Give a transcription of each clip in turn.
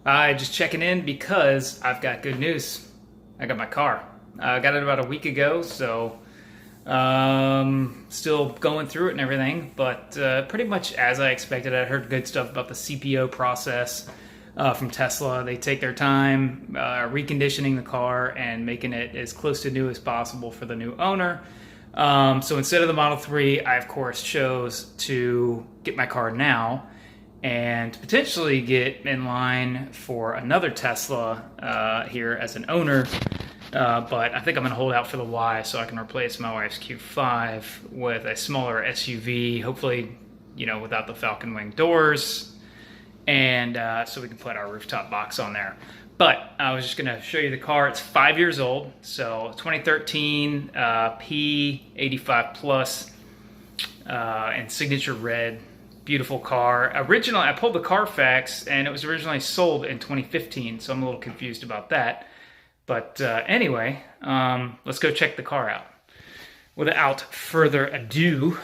Just checking in because I've got good news. I got my car. I got it about a week ago, so still going through it and everything, but pretty much as I expected. I heard good stuff about the CPO process from Tesla. They take their time reconditioning the car and making it as close to new as possible for the new owner. So instead of the Model 3, I of course chose to get my car now and potentially get in line for another Tesla here as an owner. But I think I'm going to hold out for the Y so I can replace my wife's Q5 with a smaller SUV, hopefully, without the Falcon Wing doors, and so we can put our rooftop box on there. But I was just going to show you the car. It's 5 years old, so 2013 P85 Plus in signature red. Beautiful car. Originally, I pulled the Carfax, and it was originally sold in 2015, so I'm a little confused about that. But anyway, let's go check the car out. Without further ado,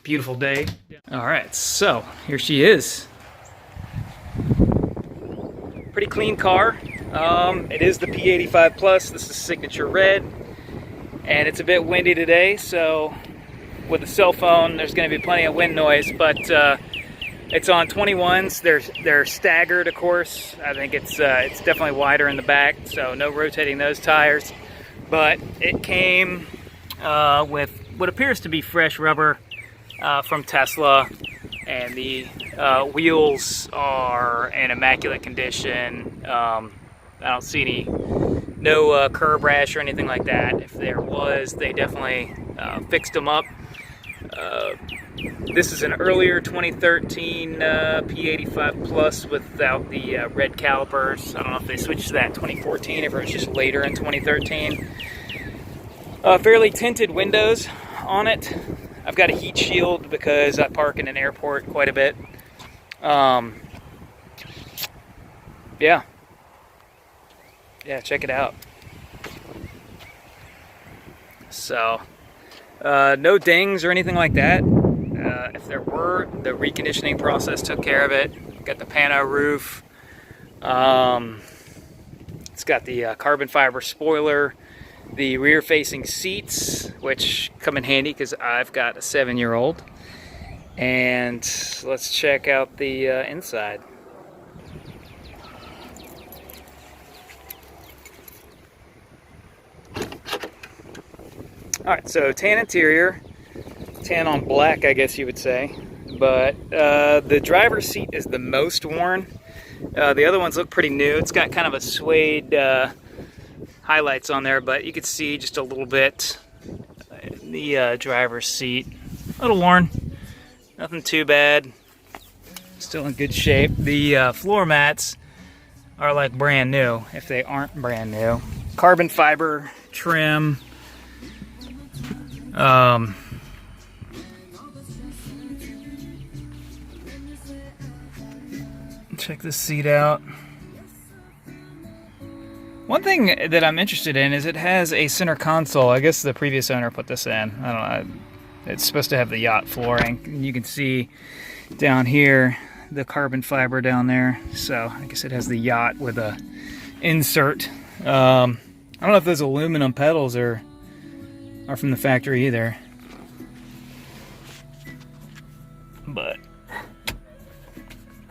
beautiful day. All right, so here she is. Pretty clean car. It is the P85 Plus. This is signature red, and it's a bit windy today, so with a cell phone, there's going to be plenty of wind noise, but it's on 21s. They're staggered, of course. I think it's definitely wider in the back, so no rotating those tires. But it came with what appears to be fresh rubber from Tesla, and the wheels are in immaculate condition. I don't see no curb rash or anything like that. If there was, they definitely fixed them up. This is an earlier 2013 P85 Plus without the red calipers. I don't know if they switched to that in 2014, if it was just later in 2013. Fairly tinted windows on it. I've got a heat shield because I park in an airport quite a bit. Yeah, check it out. So, no dings or anything like that. If there were, the reconditioning process took care of it. Got the pano roof. It's got the carbon fiber spoiler, the rear-facing seats, which come in handy because I've got a 7-year-old. And let's check out the inside. All right, so tan interior. Tan on black, I guess you would say, but the driver's seat is the most worn. The other ones look pretty new. It's got kind of a suede highlights on there, but you can see just a little bit in the driver's seat. A little worn, nothing too bad. Still in good shape. The floor mats are like brand new, if they aren't brand new. Carbon fiber trim. Check this seat out. One thing that I'm interested in is it has a center console. I guess the previous owner put this in. I don't know. It's supposed to have the yacht flooring. And you can see down here the carbon fiber down there. So I guess it has the yacht with a insert. I don't know if those aluminum pedals are from the factory either. But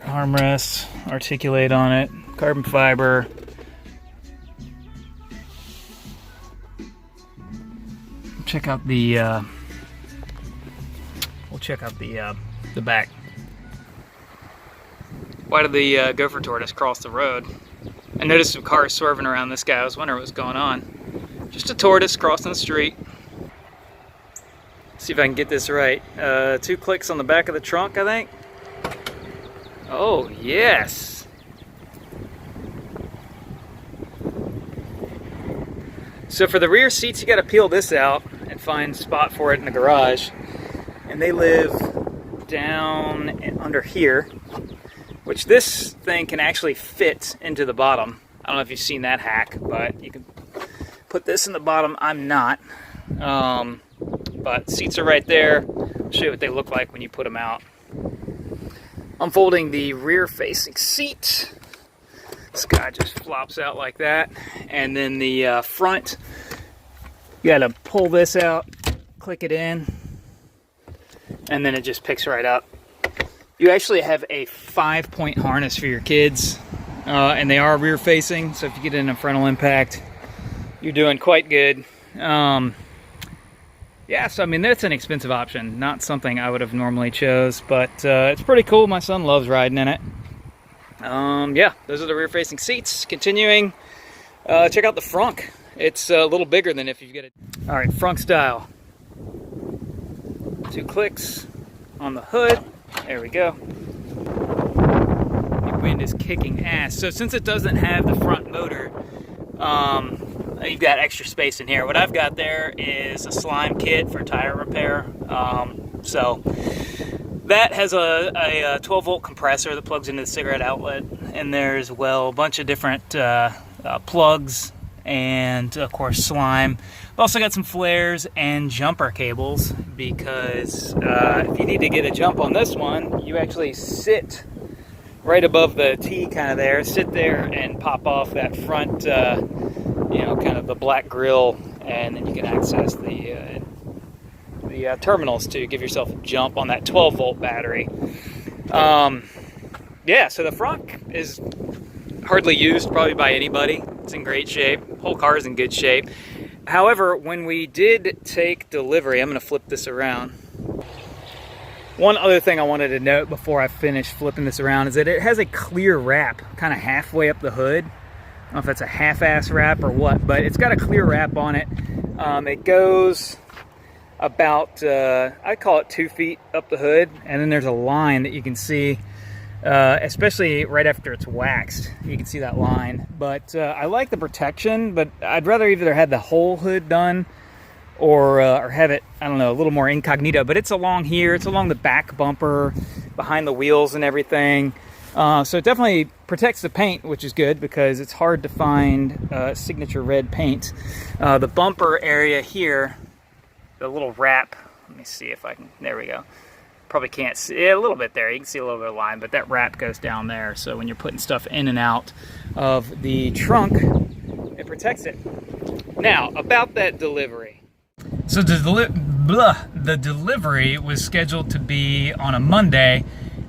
armrests articulate on it, carbon fiber. Check out the we'll check out the back. Why did the gopher tortoise cross the road? I noticed some cars swerving around this guy. I was wondering what was going on. Just a tortoise crossing the street. See if I can get this right. 2 clicks on the back of the trunk, I think. Oh, yes. So for the rear seats, you got to peel this out and find a spot for it in the garage. And they live down under here, which this thing can actually fit into the bottom. I don't know if you've seen that hack, but you can put this in the bottom. I'm not. But seats are right there. I'll show you what they look like when you put them out. Unfolding the rear-facing seat. This guy just flops out like that. And then the front, you gotta pull this out, click it in, and then it just picks right up. You actually have a 5-point harness for your kids, and they are rear facing, so if you get in a frontal impact, you're doing quite good. Yeah, so I mean, that's an expensive option. Not something I would have normally chose, but it's pretty cool. My son loves riding in it. Yeah, those are the rear-facing seats. Continuing, check out the frunk. It's a little bigger than if you get it. All right, frunk style. 2 clicks on the hood. There we go. The wind is kicking ass. So since it doesn't have the front motor, you've got extra space in here. What I've got there is a slime kit for tire repair. So that has a 12-volt compressor that plugs into the cigarette outlet. And there's, well, a bunch of different plugs and, of course, slime. I've also got some flares and jumper cables because if you need to get a jump on this one, you actually sit right above the T kind of there, sit there and pop off that front, kind of the black grill, and then you can access the terminals to give yourself a jump on that 12-volt battery. Yeah, so the frunk is hardly used probably by anybody. It's in great shape. The whole car is in good shape. However, when we did take delivery, I'm going to flip this around. One other thing I wanted to note before I finish flipping this around is that it has a clear wrap kind of halfway up the hood. I don't know if that's a half-ass wrap or what, but it's got a clear wrap on it. It goes about, I call it 2 feet up the hood, and then there's a line that you can see, especially right after it's waxed. You can see that line. But I like the protection, but I'd rather either have the whole hood done or have it, I don't know, a little more incognito. But it's along here, it's along the back bumper, behind the wheels and everything. So it definitely protects the paint, which is good because it's hard to find signature red paint. The bumper area here, the little wrap, let me see if I can, there we go. Probably can't see a little bit there. You can see a little bit of line, but that wrap goes down there. So when you're putting stuff in and out of the trunk, it protects it. Now, about that delivery. So the delivery was scheduled to be on a Monday,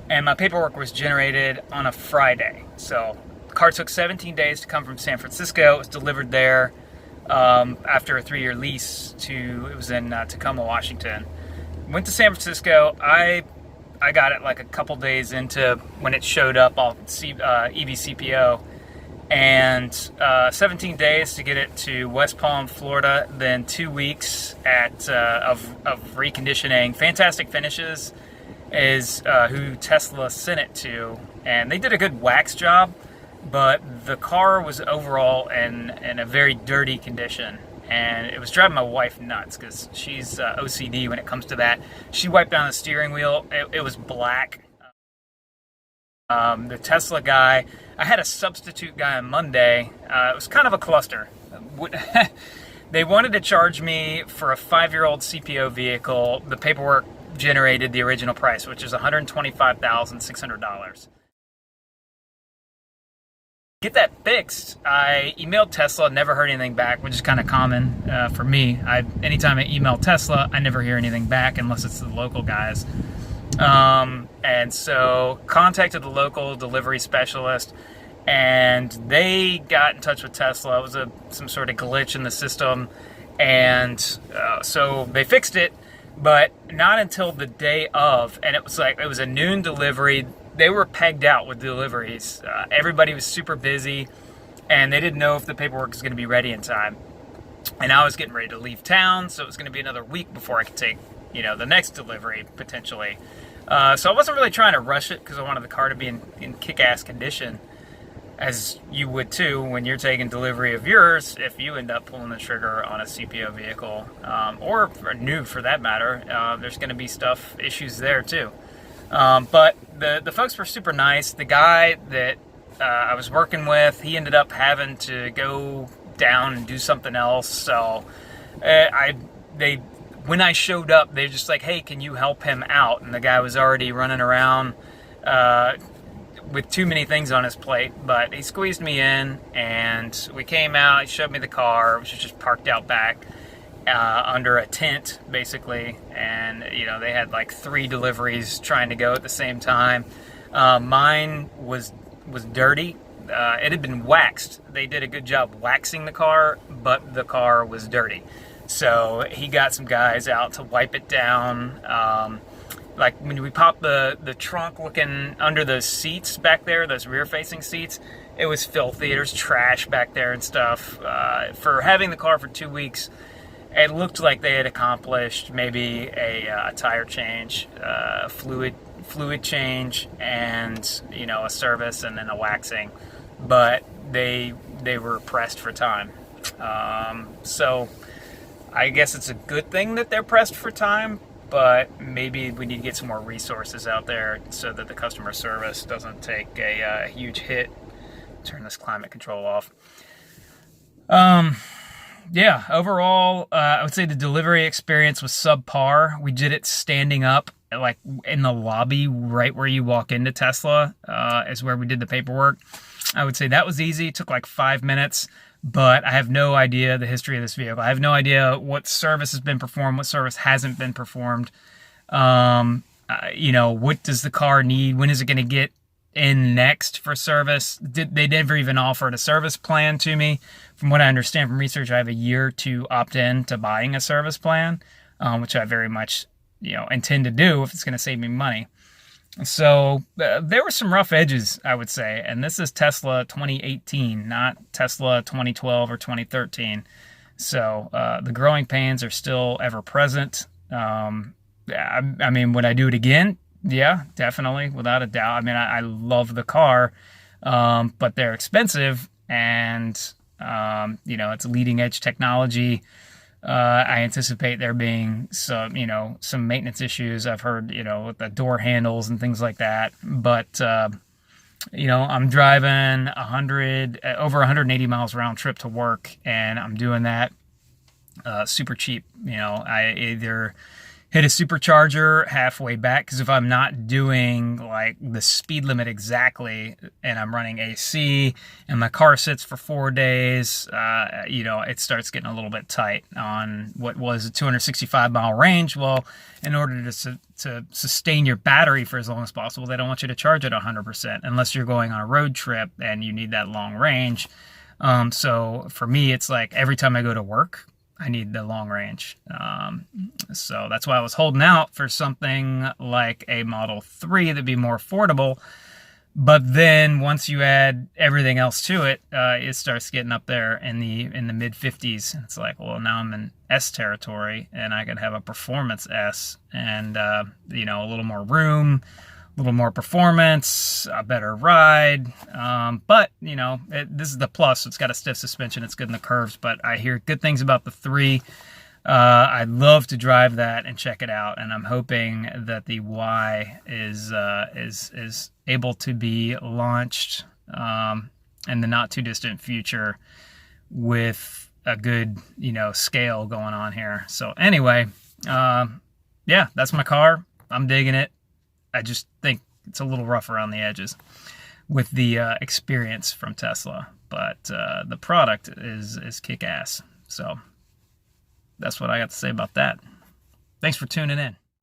and my paperwork was generated on a Friday. So the car took 17 days to come from San Francisco. It was delivered there after a 3-year lease it was in Tacoma, Washington. Went to San Francisco. I got it like a couple days into when it showed up on EV CPO, and 17 days to get it to West Palm, Florida, then 2 weeks of reconditioning. Fantastic Finishes is who Tesla sent it to, and they did a good wax job, but the car was overall in a very dirty condition. And it was driving my wife nuts because she's OCD when it comes to that. She wiped down the steering wheel. It was black. The Tesla guy, I had a substitute guy on Monday. It was kind of a cluster. They wanted to charge me for a 5-year-old CPO vehicle. The paperwork generated the original price, which is $125,600. Get that fixed. I emailed Tesla, never heard anything back, which is kind of common for me. Anytime I email Tesla, I never hear anything back unless it's the local guys. And so contacted the local delivery specialist, and they got in touch with Tesla. It was some sort of glitch in the system, and so they fixed it, but not until the day of, and it was a noon delivery. They were pegged out with deliveries. Everybody was super busy, and they didn't know if the paperwork was going to be ready in time. And I was getting ready to leave town, so it was going to be another week before I could take, the next delivery, potentially. So I wasn't really trying to rush it because I wanted the car to be in kick-ass condition, as you would too when you're taking delivery of yours if you end up pulling the trigger on a CPO vehicle, or new for that matter. There's going to be issues there too. But the folks were super nice. The guy that I was working with, he ended up having to go down and do something else. So when I showed up, they were just like, hey, can you help him out? And the guy was already running around with too many things on his plate, but he squeezed me in, and we came out. He showed me the car, which was just parked out back under a tent, basically. And they had like 3 deliveries trying to go at the same time. Mine was dirty. It had been waxed. They did a good job waxing the car, but the car was dirty. So he got some guys out to wipe it down. Like when we popped the trunk, looking under those seats back there, those rear-facing seats, it was filthy. There's trash back there and stuff. For having the car for 2 weeks, it looked like they had accomplished maybe a tire change, fluid change, and a service, and then a waxing. But they were pressed for time. So I guess it's a good thing that they're pressed for time, but maybe we need to get some more resources out there so that the customer service doesn't take a huge hit. Turn this climate control off. Yeah, overall, I would say the delivery experience was subpar. We did it standing up, like in the lobby, right where you walk into Tesla, is where we did the paperwork. I would say that was easy. It took like 5 minutes. But I have no idea the history of this vehicle. I have no idea what service has been performed, what service hasn't been performed. What does the car need? When is it going to get in next for service? They never even offered a service plan to me. From what I understand from research, I have a year to opt in to buying a service plan, which I very much intend to do if it's going to save me money. So there were some rough edges, I would say, and this is Tesla 2018, not Tesla 2012 or 2013. So the growing pains are still ever present. I mean, would I do it again? Yeah, definitely, without a doubt. I mean, I love the car, but they're expensive, and it's leading edge technology. I anticipate there being some maintenance issues. I've heard, with the door handles and things like that. But, I'm driving over 180 miles round trip to work, and I'm doing that super cheap. I either hit a supercharger halfway back, because if I'm not doing like the speed limit exactly and I'm running AC and my car sits for 4 days, it starts getting a little bit tight on what was a 265-mile range. Well, in order to sustain your battery for as long as possible, they don't want you to charge it 100% unless you're going on a road trip and you need that long range. So for me, it's like every time I go to work, I need the long range. So that's why I was holding out for something like a Model 3 that'd be more affordable. But then once you add everything else to it, it starts getting up there in the mid 50s. It's like, well, now I'm in S territory, and I could have a performance S, and a little more room, a little more performance, a better ride. But this is the plus. It's got a stiff suspension. It's good in the curves. But I hear good things about the 3. I'd love to drive that and check it out, and I'm hoping that the Y is able to be launched in the not too distant future with a good scale going on here. So anyway, yeah, that's my car. I'm digging it. I just think it's a little rough around the edges with the experience from Tesla, but the product is kick-ass. So that's what I got to say about that. Thanks for tuning in.